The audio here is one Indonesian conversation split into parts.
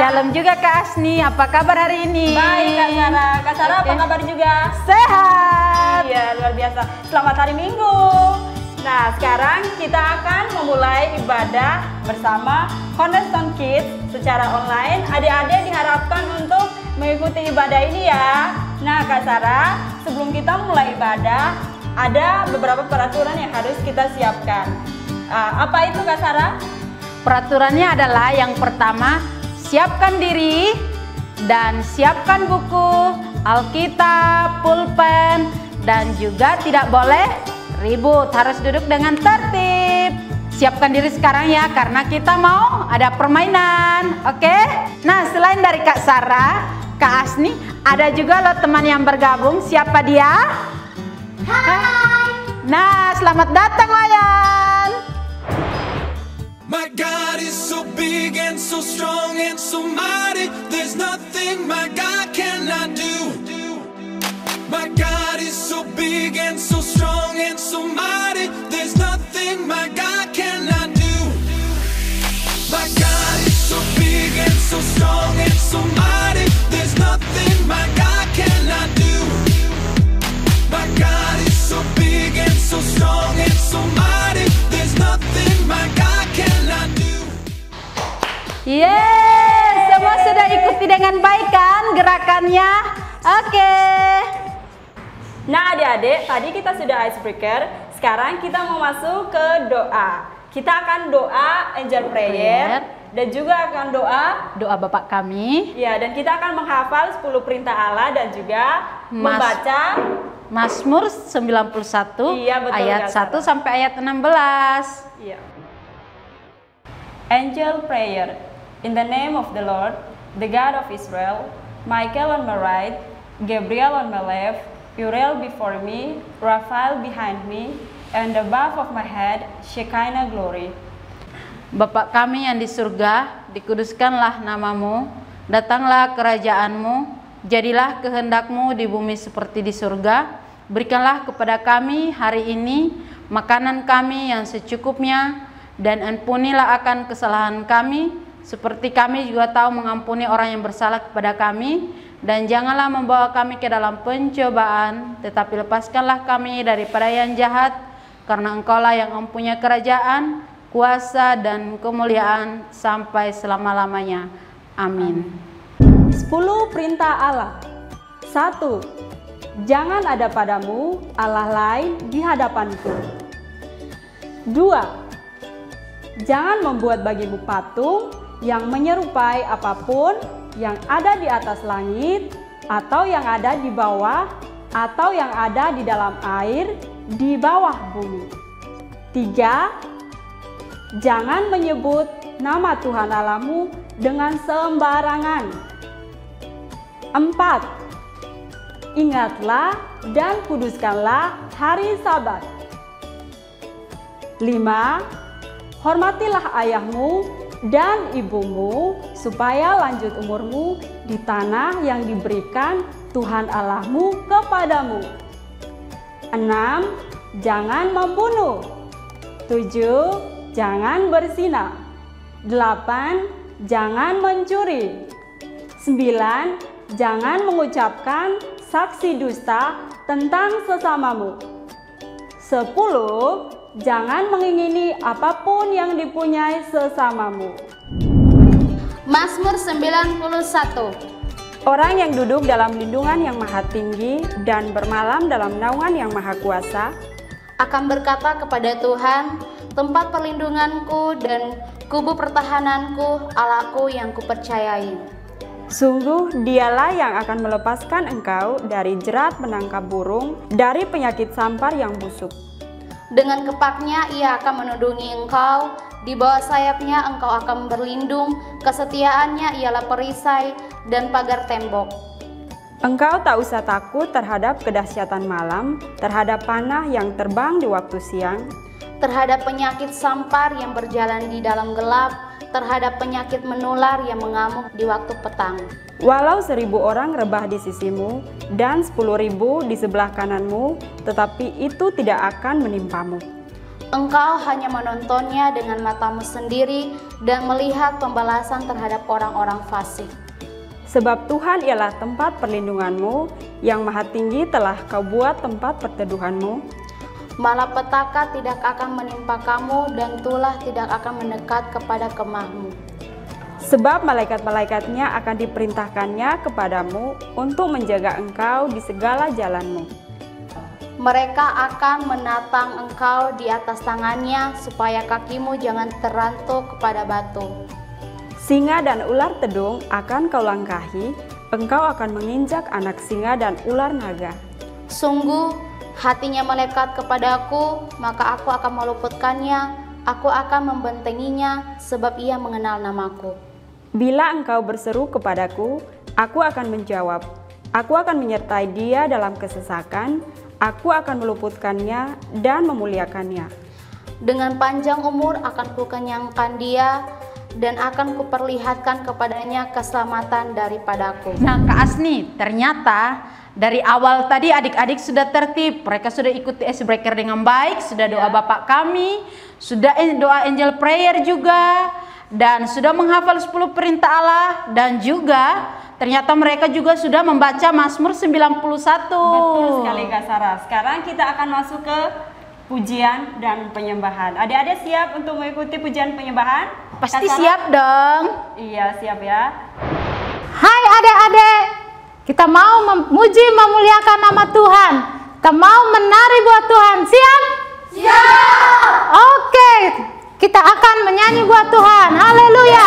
Shalom juga Kak Asni, apa kabar hari ini? Baik Kak Sarah. Kak Sarah apa kabar juga? Sehat. Iya, luar biasa. Selamat hari Minggu. Nah, sekarang kita akan memulai ibadah bersama Cornerstone Kids secara online. Adik-adik diharapkan untuk mengikuti ibadah ini ya. Nah, Kak Sarah, sebelum kita mulai ibadah, ada beberapa peraturan yang harus kita siapkan. Apa itu Kak Sarah? Peraturannya adalah yang pertama, siapkan diri dan siapkan buku, Alkitab, pulpen, dan juga tidak boleh ribut, harus duduk dengan tertib. Siapkan diri sekarang ya, karena kita mau ada permainan, oke? Nah, selain dari Kak Sarah, Kak Asni, ada juga loh teman yang bergabung. Siapa dia? Hai. Nah, selamat datang Wayan. My God is so big and so strong and so mighty. There's nothing my God cannot do. My God is so big and so strong and so mighty. There's nothing my God cannot do. My God is so big and so strong and so mighty. There's nothing my God cannot do. My God is so big and so strong and so mighty. There's nothing my God cannot do. Yes, semua sudah ikuti dengan baik kan gerakannya? Oke. Nah adik-adik, tadi kita sudah icebreaker. Sekarang kita mau masuk ke doa. Kita akan doa angel prayer. Dan juga akan doa Bapak kami. ya, dan kita akan menghafal 10 perintah Allah dan juga membaca Mazmur 91 Iya, betul, ayat Kak 1 sampai ayat 16. ya. Angel prayer. In the name of the Lord, the God of Israel, Michael on my right, Gabriel on my left, Uriel before me, Raphael behind me, and above of my head, Shekinah glory. Bapa kami yang di surga, dikuduskanlah namamu, datanglah kerajaanmu, jadilah kehendakmu di bumi seperti di surga. Berikanlah kepada kami hari ini makanan kami yang secukupnya, dan ampunilah akan kesalahan kami, seperti kami juga tahu mengampuni orang yang bersalah kepada kami. Dan janganlah membawa kami ke dalam pencobaan, tetapi lepaskanlah kami daripada yang jahat, karena Engkaulah yang mempunyai kerajaan, kuasa, dan kemuliaan sampai selama-lamanya. Amin. 10 perintah Allah. 1. Jangan ada padamu Allah lain di hadapanku. 2. Jangan membuat bagimu patung yang menyerupai apapun yang ada di atas langit, atau yang ada di bawah, atau yang ada di dalam air, di bawah bumi. 3. Jangan menyebut nama Tuhan Allahmu dengan sembarangan. 4. Ingatlah dan kuduskanlah hari Sabat. 5. Hormatilah ayahmu dan ibumu, supaya lanjut umurmu di tanah yang diberikan Tuhan Allahmu kepadamu. 6. Jangan membunuh. 7. Jangan berzina. 8. Jangan mencuri. 9. Jangan mengucapkan saksi dusta tentang sesamamu. 10. Jangan mengingini apapun yang dipunyai sesamamu. Mazmur 91. Orang yang duduk dalam lindungan yang maha tinggi dan bermalam dalam naungan yang maha kuasa Akan berkata kepada Tuhan, tempat perlindunganku dan kubu pertahananku, Allahku yang kupercayai. Sungguh dialah yang akan melepaskan engkau dari jerat menangkap burung, dari penyakit sampar yang busuk. Dengan kepaknya ia akan menundungi engkau, di bawah sayapnya engkau akan berlindung, kesetiaannya ialah perisai dan pagar tembok. Engkau tak usah takut terhadap kedahsyatan malam, terhadap panah yang terbang di waktu siang, terhadap penyakit sampar yang berjalan di dalam gelap, terhadap penyakit menular yang mengamuk di waktu petang. Walau 1000 orang rebah di sisimu dan 10.000 di sebelah kananmu, tetapi itu tidak akan menimpamu. Engkau hanya menontonnya dengan matamu sendiri dan melihat pembalasan terhadap orang-orang fasik. Sebab Tuhan ialah tempat perlindunganmu, yang maha tinggi telah kau buat tempat perteduhanmu. Malapetaka tidak akan menimpa kamu dan tulah tidak akan mendekat kepada kemahmu. Sebab malaikat-malaikatnya akan diperintahkannya kepadamu untuk menjaga engkau di segala jalanmu. Mereka akan menatang engkau di atas tangannya, supaya kakimu jangan terantuk kepada batu. Singa dan ular tedung akan kau langkahi, engkau akan menginjak anak singa dan ular naga. Sungguh, hatinya melekat kepadaku, maka aku akan meluputkannya, aku akan membentenginya, sebab ia mengenal namaku. Bila engkau berseru kepadaku, aku akan menjawab. Aku akan menyertai dia dalam kesesakan, aku akan meluputkannya dan memuliakannya. Dengan panjang umur akan kukenyangkan dia, dan akan kuperlihatkan kepadanya keselamatan daripadaku. Nah Kak Asni, ternyata dari awal tadi adik-adik sudah tertib, mereka sudah ikuti icebreaker dengan baik, sudah doa Bapak kami, sudah doa angel prayer juga, dan sudah menghafal 10 perintah Allah, dan juga ternyata mereka juga sudah membaca Mazmur 91. Betul sekali Kak Sarah. Sekarang kita akan masuk ke pujian dan penyembahan. Adik-adik siap untuk mengikuti pujian penyembahan? Pasti siap dong. Iya, siap ya. Hai adik-adik, kita mau memuji memuliakan nama Tuhan. Kita mau menari buat Tuhan. Siap? Siap. Oke, kita akan menyanyi buat Tuhan. Haleluya.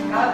Kau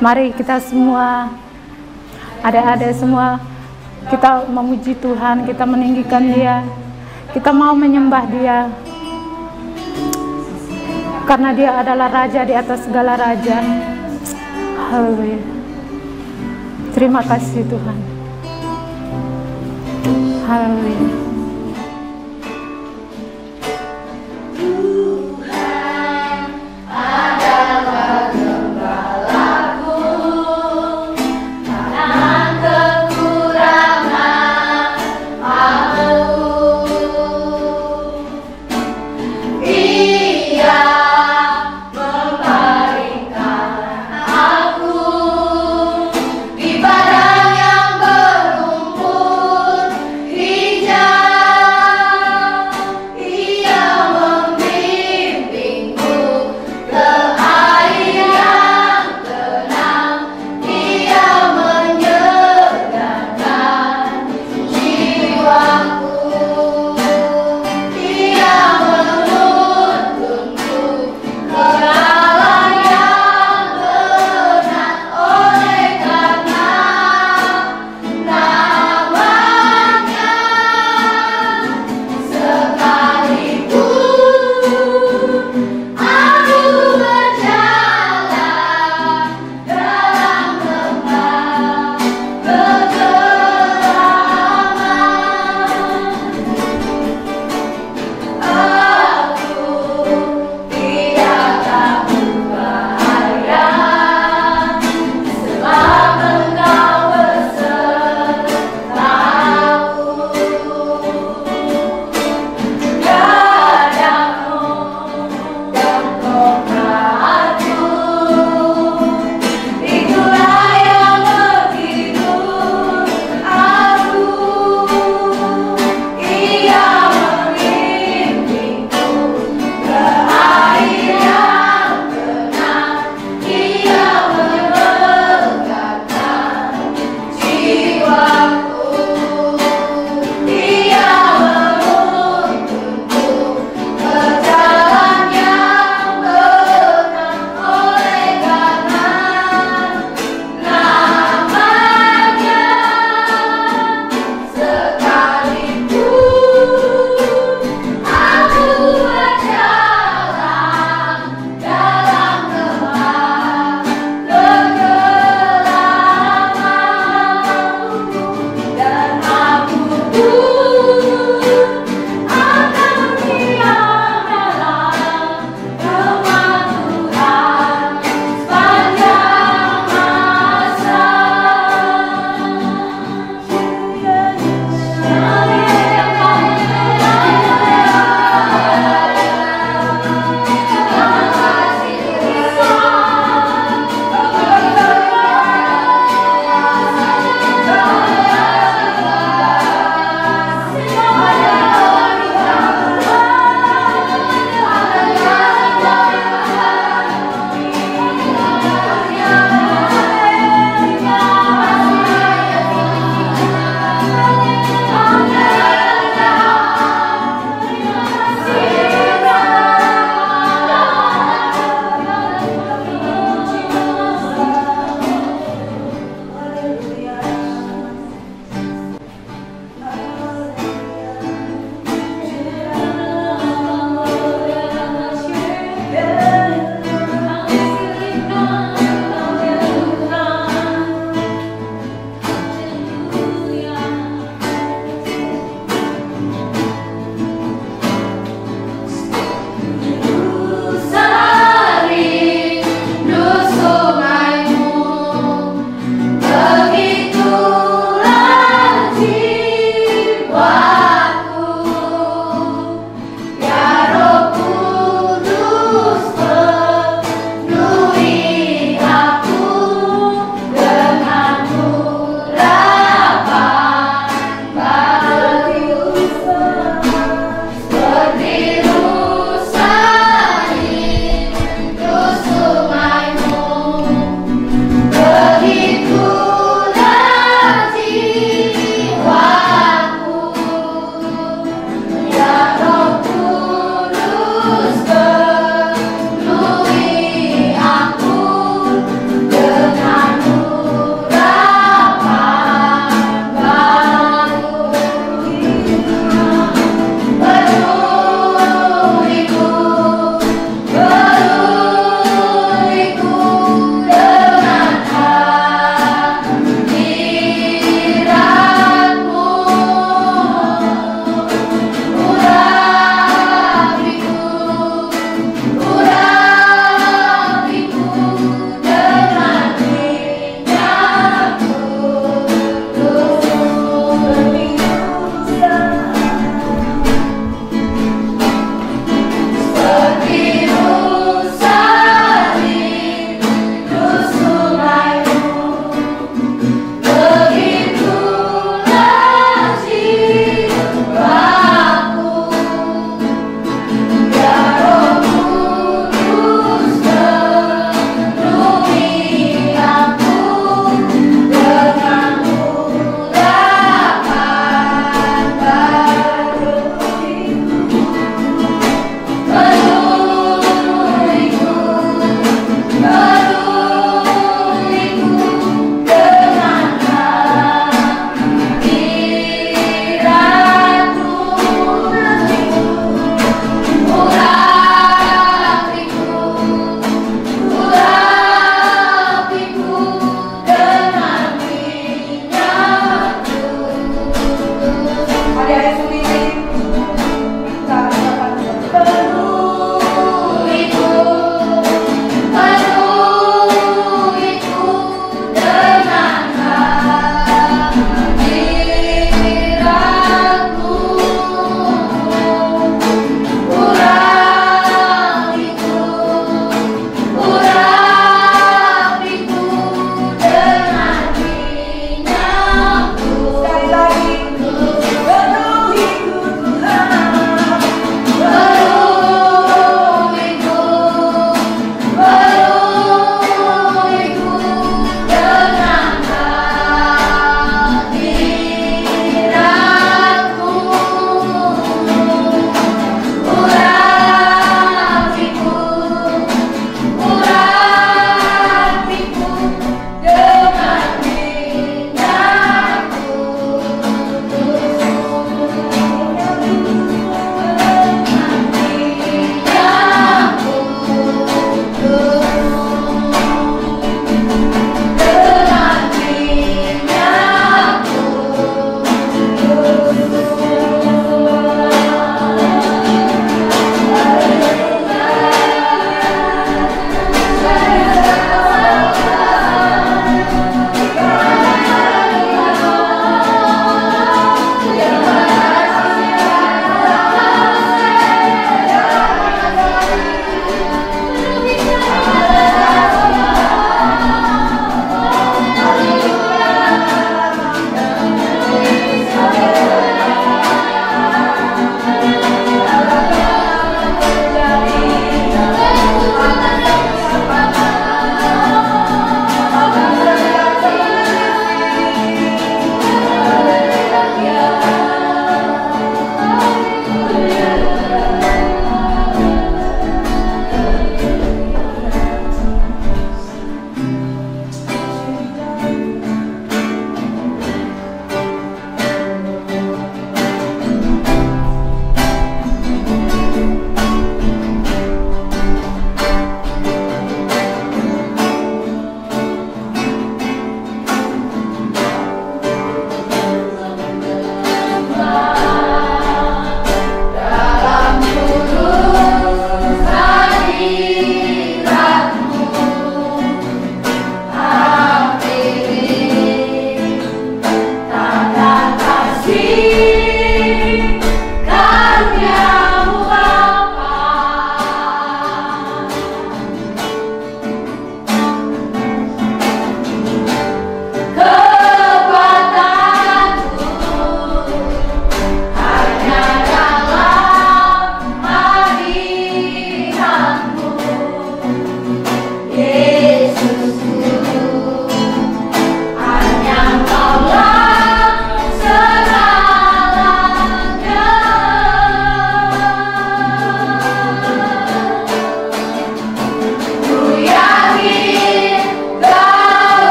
Mari kita semua, adik-adik semua, kita memuji Tuhan, kita meninggikan Dia, kita mau menyembah Dia, karena Dia adalah Raja di atas segala raja. Haleluya. Terima kasih Tuhan. Haleluya. Di padang yang berlumpur hijau.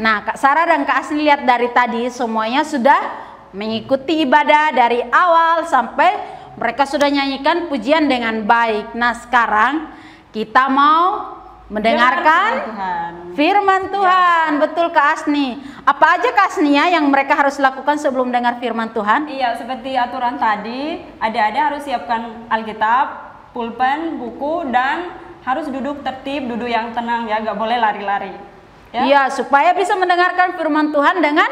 Nah, Kak Sarah dan Kak Asni lihat dari tadi semuanya sudah mengikuti ibadah dari awal sampai mereka sudah nyanyikan pujian dengan baik. Nah, sekarang kita mau mendengarkan firman Tuhan. Betul Kak Asni. Apa aja Kak Asni ya yang mereka harus lakukan sebelum dengar firman Tuhan? Iya, seperti aturan tadi, adik-adik harus siapkan Alkitab, pulpen, buku, dan harus duduk tertib, duduk yang tenang ya, gak boleh lari-lari. Ya? Iya, supaya bisa mendengarkan firman Tuhan dengan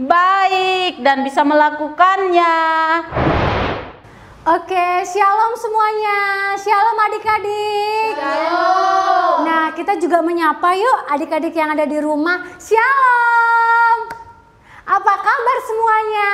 baik dan bisa melakukannya. Oke, shalom semuanya. Shalom adik-adik. Shalom. Nah, kita juga menyapa yuk adik-adik yang ada di rumah. Shalom. Apa kabar semuanya?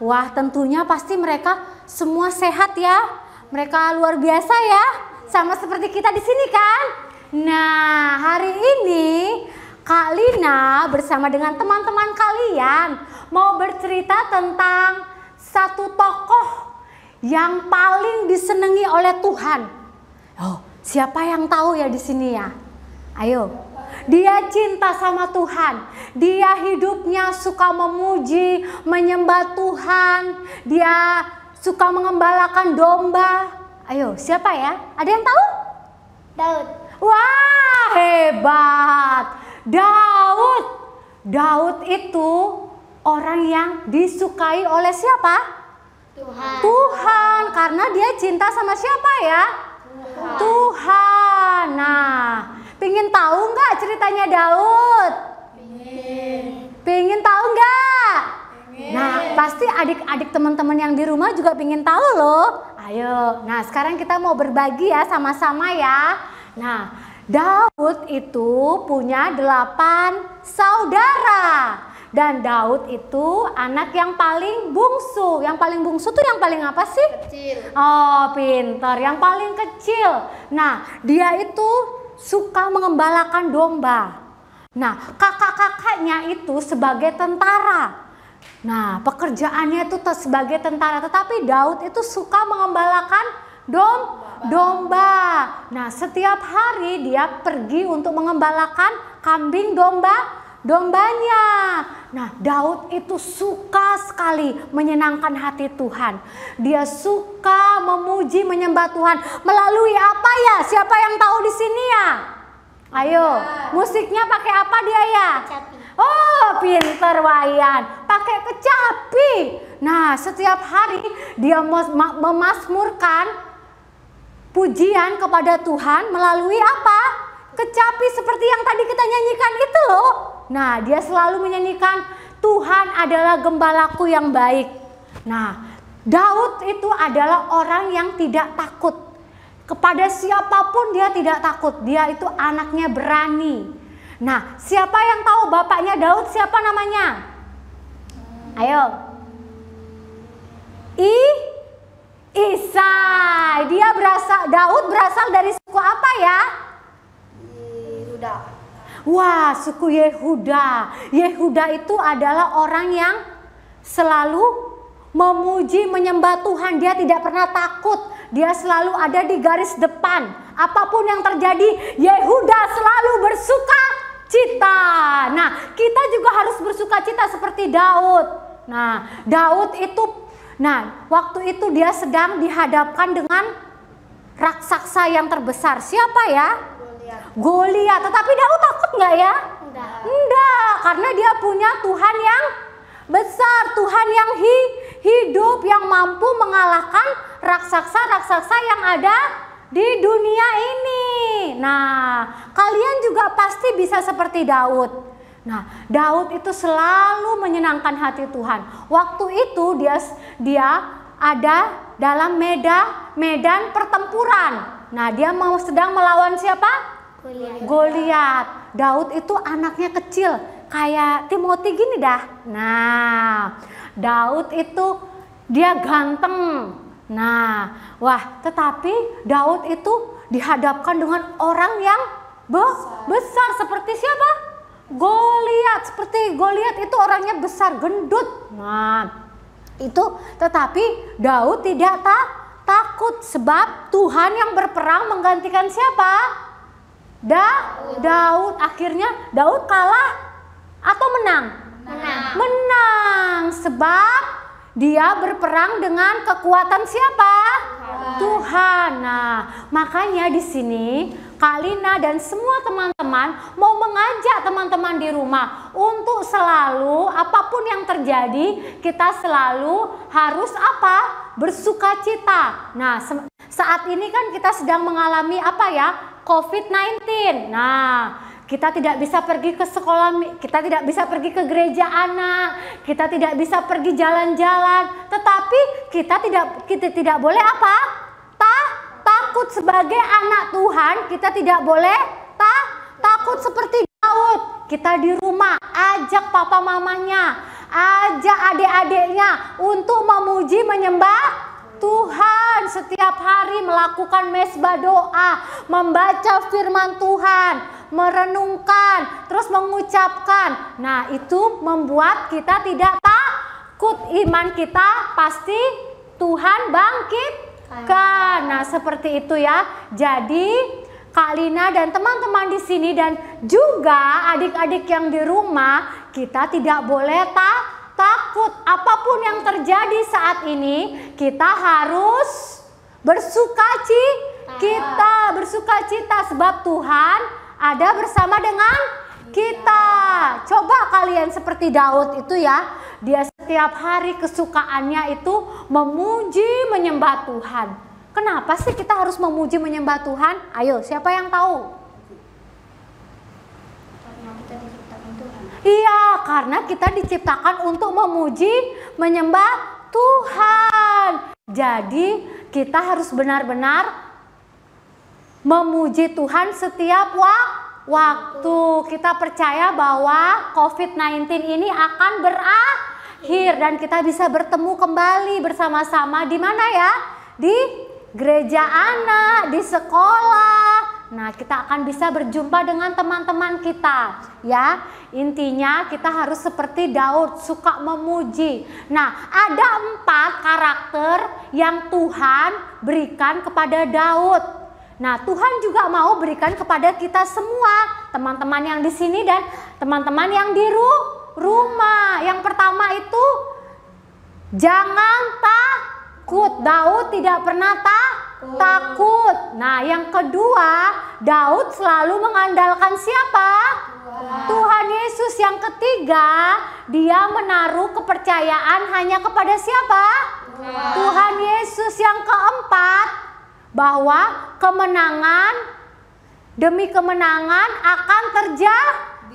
Wah, tentunya pasti mereka semua sehat ya. Mereka luar biasa ya. Sama seperti kita di sini kan? Nah, hari ini Kak Lina bersama dengan teman-teman kalian mau bercerita tentang satu tokoh yang paling disenangi oleh Tuhan. Oh, siapa yang tahu ya di sini ya? Ayo. Dia cinta sama Tuhan. Dia hidupnya suka memuji, menyembah Tuhan. Dia suka mengembalakan domba. Ayo, siapa ya? Ada yang tahu? Daud. Wah, hebat. Daud. Daud itu orang yang disukai oleh siapa? Tuhan. Tuhan, karena dia cinta sama siapa ya? Tuhan. Nah, pingin tahu nggak ceritanya Daud? Pingin tahu nggak? Nah, pasti adik-adik teman-teman yang di rumah juga pingin tahu loh. Ayo, nah sekarang kita mau berbagi ya sama-sama ya. Nah, Daud itu punya 8 saudara. Dan Daud itu anak yang paling bungsu. Yang paling bungsu tuh yang paling apa sih? Kecil. Oh, pintar. Yang paling kecil. Nah, dia itu suka mengembalakan domba. Nah, kakak-kakaknya itu sebagai tentara. Nah, pekerjaannya itu sebagai tentara. Tetapi Daud itu suka mengembalakan domba. Nah, setiap hari dia pergi untuk mengembalakan kambing dombanya. Nah, Daud itu suka sekali menyenangkan hati Tuhan. Dia suka memuji, menyembah Tuhan melalui apa ya? Siapa yang tahu di sini ya? Ayo, musiknya pakai apa dia ya? Kecapi. Oh, pinter Wayan. Pakai kecapi. Nah, setiap hari dia memasmurkan pujian kepada Tuhan melalui apa? Kecapi seperti yang tadi kita nyanyikan itu loh. Nah, dia selalu menyanyikan Tuhan adalah gembalaku yang baik. Nah, Daud itu adalah orang yang tidak takut. Kepada siapapun dia tidak takut. Dia itu anaknya berani. Nah, siapa yang tahu bapaknya Daud siapa namanya? Ayo. Isai. Daud berasal dari suku apa ya? Yehuda. Wah, suku Yehuda. Yehuda itu adalah orang yang selalu memuji, menyembah Tuhan. Dia tidak pernah takut. Dia selalu ada di garis depan. Apapun yang terjadi, Yehuda selalu bersuka cita. Nah, kita juga harus bersuka cita seperti Daud. Nah, Daud itu, waktu itu dia sedang dihadapkan dengan raksasa yang terbesar. Siapa ya? Goliat. Tetapi Daud takut nggak ya? Enggak, karena dia punya Tuhan yang besar, Tuhan yang hidup, yang mampu mengalahkan raksasa-raksasa yang ada di dunia ini. Nah, kalian juga pasti bisa seperti Daud. Nah, Daud itu selalu menyenangkan hati Tuhan. Waktu itu dia ada dalam medan pertempuran. Nah, dia sedang melawan siapa? Goliat. Daud itu anaknya kecil, kayak Timothy gini dah. Nah, Daud itu dia ganteng. Nah, tetapi Daud itu dihadapkan dengan orang yang besar seperti siapa? Goliat. Seperti Goliat itu orangnya besar, gendut. Nah, itu tetapi Daud tidak takut sebab Tuhan yang berperang menggantikan siapa? Daud. Akhirnya Daud kalah atau menang? Menang, sebab dia berperang dengan kekuatan siapa? Tuhan. Nah, makanya di sini Kak Lina dan semua teman-teman mau mengajak teman-teman di rumah untuk selalu apapun yang terjadi kita selalu harus apa? Bersukacita. Nah, saat ini kan kita sedang mengalami apa ya? COVID-19. Nah, kita tidak bisa pergi ke sekolah, kita tidak bisa pergi ke gereja anak, kita tidak bisa pergi jalan-jalan, tetapi kita tidak boleh apa? Takut sebagai anak Tuhan, kita tidak boleh takut seperti Daud. Kita di rumah ajak papa mamanya, ajak adik-adiknya untuk memuji menyembah Tuhan setiap hari, melakukan mesbah doa, membaca firman Tuhan, merenungkan, terus mengucapkan. Nah, itu membuat kita tidak takut. Iman kita pasti Tuhan bangkitkan. Nah, seperti itu ya. Jadi Kak Lina dan teman-teman di sini dan juga adik-adik yang di rumah, kita tidak boleh takut. Apapun yang terjadi saat ini, kita harus bersukacita sebab Tuhan ada bersama dengan kita. Coba kalian seperti Daud itu ya, dia setiap hari kesukaannya itu memuji menyembah Tuhan. Kenapa sih kita harus memuji menyembah Tuhan? Ayo, siapa yang tahu? Karena kita diciptakan Tuhan. Iya, karena kita diciptakan untuk memuji menyembah Tuhan. Jadi kita harus benar-benar memuji Tuhan setiap waktu. Kita percaya bahwa COVID-19 ini akan berakhir dan kita bisa bertemu kembali bersama-sama di mana ya? Di gereja anak, di sekolah. Nah, kita akan bisa berjumpa dengan teman-teman kita ya. Intinya kita harus seperti Daud, suka memuji. Nah, ada 4 karakter yang Tuhan berikan kepada Daud. Nah, Tuhan juga mau berikan kepada kita semua, teman-teman yang di sini dan teman-teman yang di rumah. Yang pertama itu jangan takut. Daud tidak pernah takut. Nah, yang kedua, Daud selalu mengandalkan siapa? Tuhan Yesus. Yang ketiga, dia menaruh kepercayaan hanya kepada siapa? Tuhan Yesus. Yang keempat, bahwa kemenangan demi kemenangan akan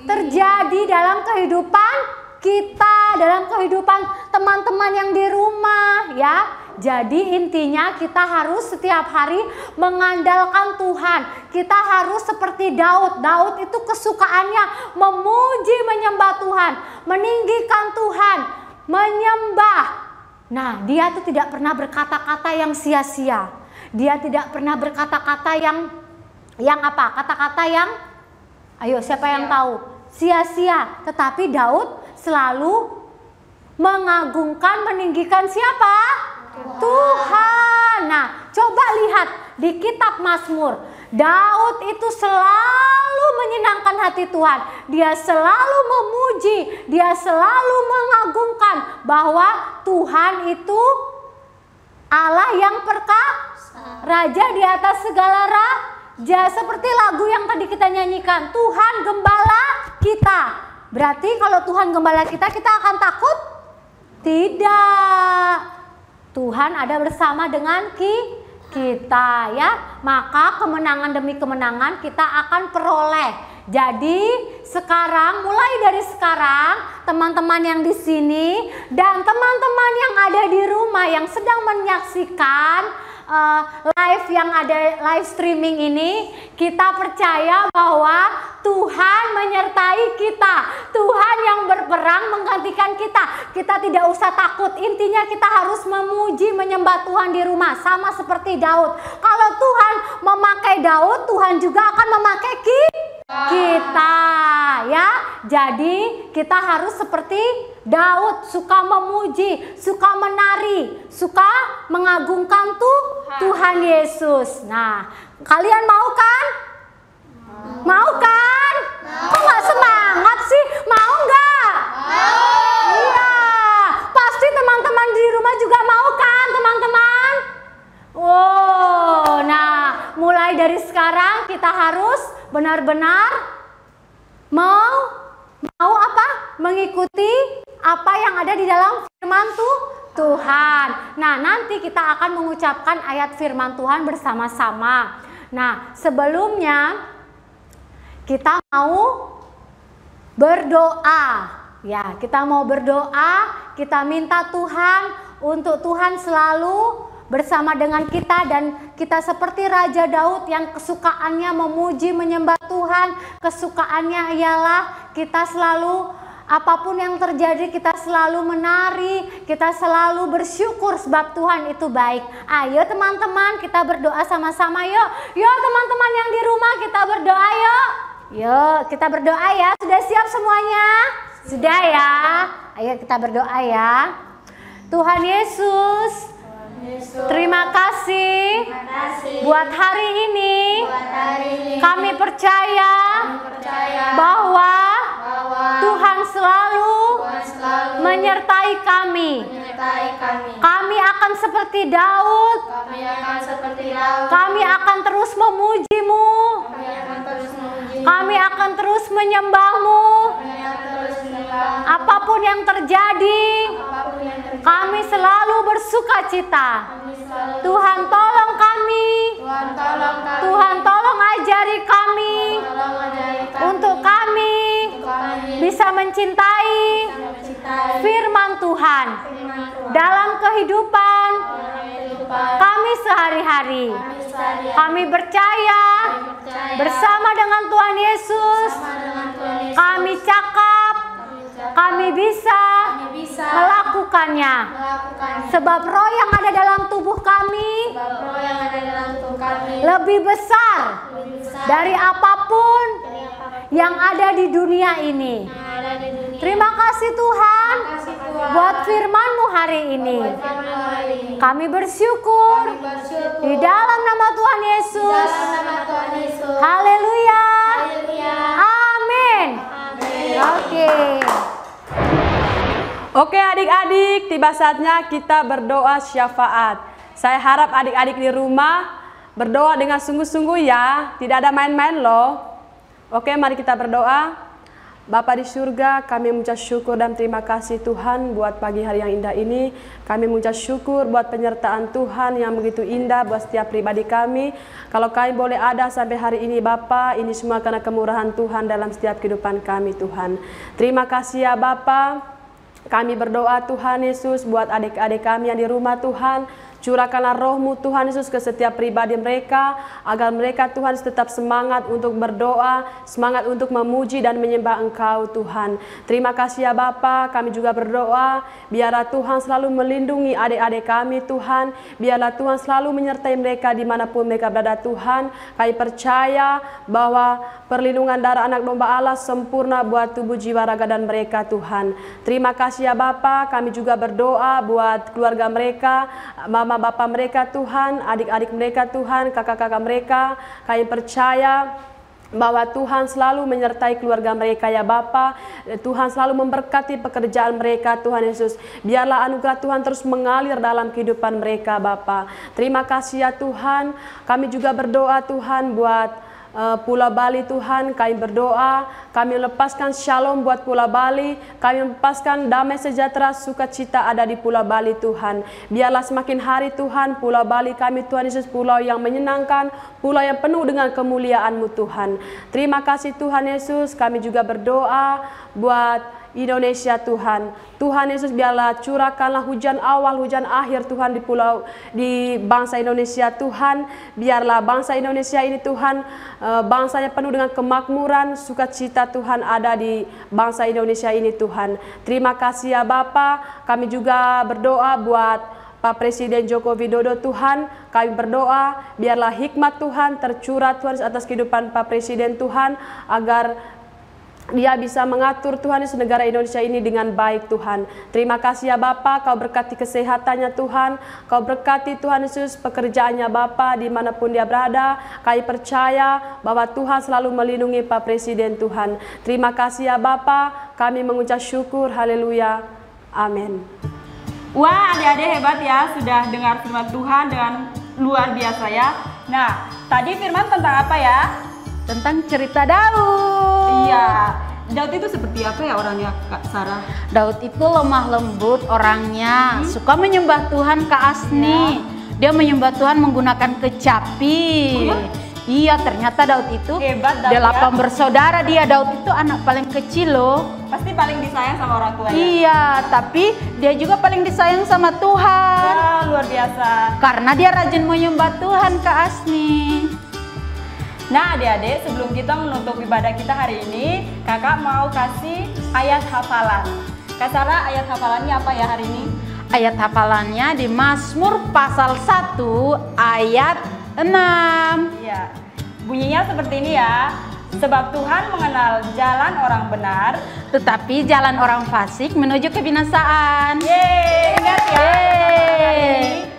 terjadi dalam kehidupan kita, dalam kehidupan teman-teman yang di rumah ya. Jadi intinya kita harus setiap hari mengandalkan Tuhan. Kita harus seperti Daud. Daud itu kesukaannya memuji menyembah Tuhan, meninggikan Tuhan, menyembah. Nah, dia tuh tidak pernah berkata-kata yang sia-sia. Dia tidak pernah berkata-kata yang apa? Kata-kata yang, ayo siapa yang tahu? Sia-sia. Tetapi Daud selalu mengagungkan, meninggikan siapa? Tuhan. Nah, coba lihat di kitab Mazmur. Daud itu selalu menyenangkan hati Tuhan. Dia selalu memuji, dia selalu mengagungkan bahwa Tuhan itu Allah yang perkasa, Raja di atas segala raja. Seperti lagu yang tadi kita nyanyikan, Tuhan gembala kita. Berarti kalau Tuhan gembala kita akan takut? Tidak. Tuhan ada bersama dengan kita ya. Maka kemenangan demi kemenangan kita akan peroleh. Jadi sekarang, mulai dari sekarang, teman-teman yang di sini dan teman-teman yang ada di rumah yang sedang menyaksikan live yang ada live streaming ini, kita percaya bahwa Tuhan menyertai kita. Tuhan yang berperang menggantikan kita. Kita tidak usah takut. Intinya kita harus memuji menyembah Tuhan di rumah, sama seperti Daud. Kalau Tuhan memakai Daud, Tuhan juga akan memakai kita ya. Jadi kita harus seperti Daud, suka memuji, suka menari, suka mengagungkan Tuhan Yesus. Nah, kalian mau kan? Mau kan? Kok nggak semangat sih? Mau nggak? benar-benar mau apa? Mengikuti apa yang ada di dalam firman Tuhan. Nah, nanti kita akan mengucapkan ayat firman Tuhan bersama-sama. Nah, sebelumnya kita mau berdoa. Ya, kita mau berdoa, kita minta Tuhan untuk Tuhan selalu bersama dengan kita, dan kita seperti Raja Daud yang kesukaannya memuji menyembah Tuhan. Kesukaannya ialah kita selalu, apapun yang terjadi, kita selalu menari, kita selalu bersyukur sebab Tuhan itu baik. Ayo teman-teman, kita berdoa sama-sama yuk. Yuk teman-teman yang di rumah, kita berdoa yuk. Yuk kita berdoa ya. Sudah siap semuanya? Sudah ya. Ayo kita berdoa ya. Tuhan Yesus, terima kasih buat hari ini. Kami percaya bahwa Tuhan selalu menyertai kami. Kami akan seperti Daud. Kami akan terus memuji-Mu. Kami akan terus menyembah-Mu. Apapun yang terjadi, kami selalu bersuka cita. Tuhan tolong kami. Tuhan tolong ajari kami untuk kami bisa mencintai firman Tuhan dalam kehidupan kami sehari-hari. Kami percaya bersama dengan Tuhan Yesus, kami cakap, kami bisa melakukannya. Sebab roh yang ada dalam tubuh kami lebih besar dari apapun yang ada di dunia ini. Terima kasih Tuhan buat firman-Mu hari ini. Kami bersyukur di dalam nama Tuhan Yesus. Haleluya. Amin. Oke adik-adik, tiba saatnya kita berdoa syafaat. Saya harap adik-adik di rumah berdoa dengan sungguh-sungguh ya, tidak ada main-main loh. Oke, mari kita berdoa. Bapa di surga, kami mengucap syukur dan terima kasih Tuhan buat pagi hari yang indah ini. Kami mengucap syukur buat penyertaan Tuhan yang begitu indah buat setiap pribadi kami. Kalau kami boleh ada sampai hari ini Bapa, ini semua karena kemurahan Tuhan dalam setiap kehidupan kami Tuhan. Terima kasih ya Bapa. Kami berdoa Tuhan Yesus buat adik-adik kami yang di rumah Tuhan. Curahkanlah roh-Mu Tuhan Yesus ke setiap pribadi mereka, agar mereka Tuhan tetap semangat untuk berdoa, semangat untuk memuji dan menyembah Engkau Tuhan. Terima kasih ya Bapa, kami juga berdoa, biarlah Tuhan selalu melindungi adik-adik kami Tuhan, biarlah Tuhan selalu menyertai mereka dimanapun mereka berada Tuhan. Kami percaya bahwa perlindungan darah anak domba Allah sempurna buat tubuh, jiwa, raga dan mereka Tuhan. Terima kasih ya Bapa, kami juga berdoa buat keluarga mereka, mama bapak mereka Tuhan, adik-adik mereka Tuhan, kakak-kakak mereka. Kami percaya bahwa Tuhan selalu menyertai keluarga mereka ya Bapa. Tuhan selalu memberkati pekerjaan mereka Tuhan Yesus. Biarlah anugerah Tuhan terus mengalir dalam kehidupan mereka Bapa. Terima kasih ya Tuhan. Kami juga berdoa Tuhan buat Pulau Bali Tuhan. Kami berdoa, kami lepaskan shalom buat Pulau Bali, kami lepaskan damai sejahtera, sukacita ada di Pulau Bali Tuhan. Biarlah semakin hari Tuhan, Pulau Bali kami Tuhan Yesus, pulau yang menyenangkan, pulau yang penuh dengan kemuliaan-Mu Tuhan. Terima kasih Tuhan Yesus. Kami juga berdoa buat Indonesia Tuhan. Tuhan Yesus, biarlah curahkanlah hujan awal, hujan akhir Tuhan di bangsa Indonesia Tuhan. Biarlah bangsa Indonesia ini Tuhan, bangsanya penuh dengan kemakmuran, sukacita Tuhan ada di bangsa Indonesia ini Tuhan. Terima kasih ya Bapa. Kami juga berdoa buat Pak Presiden Joko Widodo Tuhan. Kami berdoa biarlah hikmat Tuhan tercurah Tuhan atas kehidupan Pak Presiden Tuhan, agar Dia bisa mengatur Tuhan Yesus negara Indonesia ini dengan baik Tuhan. Terima kasih ya Bapa, Kau berkati kesehatannya Tuhan, Kau berkati Tuhan Yesus pekerjaannya Bapa dimanapun dia berada. Kami percaya bahwa Tuhan selalu melindungi Pak Presiden Tuhan. Terima kasih ya Bapa, kami mengucap syukur, haleluya, amin. Wah, adik-adik hebat ya, sudah dengar firman Tuhan dengan luar biasa ya. Nah, tadi firman tentang apa ya? tentang cerita Daud. Iya. Daud itu seperti apa ya orangnya, Kak Sarah? Daud itu lemah lembut orangnya, suka menyembah Tuhan, Kak Asni. Dia menyembah Tuhan menggunakan kecapi. Iya, ternyata Daud itu Hebat, Daud, 8 bersaudara dia. Daud itu anak paling kecil loh. Pasti paling disayang sama orang tuanya. Iya, tapi dia juga paling disayang sama Tuhan. Wah, luar biasa. Karena dia rajin menyembah Tuhan, Kak Asni. Nah, adik-adik, sebelum kita menutup ibadah kita hari ini, kakak mau kasih ayat hafalan. Kak Sarah, ayat hafalannya apa ya hari ini? Ayat hafalannya di Mazmur pasal 1 ayat 6. Iya. Bunyinya seperti ini ya. Sebab Tuhan mengenal jalan orang benar, Tetapi jalan orang fasik menuju kebinasaan. yeay, ingat ya. Yeay.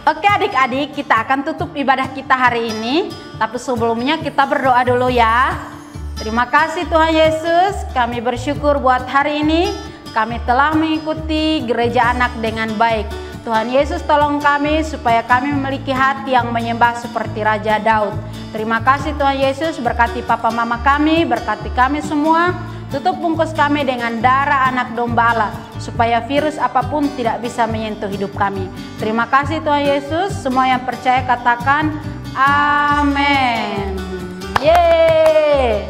Oke adik-adik, kita akan tutup ibadah kita hari ini. Tapi sebelumnya kita berdoa dulu ya. Terima kasih Tuhan Yesus, kami bersyukur buat hari ini. Kami telah mengikuti gereja anak dengan baik. Tuhan Yesus tolong kami supaya kami memiliki hati yang menyembah seperti Raja Daud. Terima kasih Tuhan Yesus, berkati papa mama kami, berkati kami semua. Tutup bungkus kami dengan darah anak domba Allah, supaya virus apapun tidak bisa menyentuh hidup kami. Terima kasih Tuhan Yesus, semua yang percaya katakan amin. Yeay.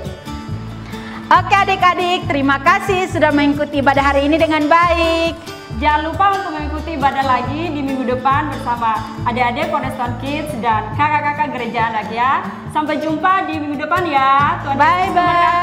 Oke adik-adik, terima kasih sudah mengikuti ibadah hari ini dengan baik. Jangan lupa untuk mengikuti ibadah lagi di minggu depan bersama adik-adik Cornerstone Kids dan kakak-kakak gereja anak ya. Sampai jumpa di minggu depan ya. Tuhan Yesus memberkati.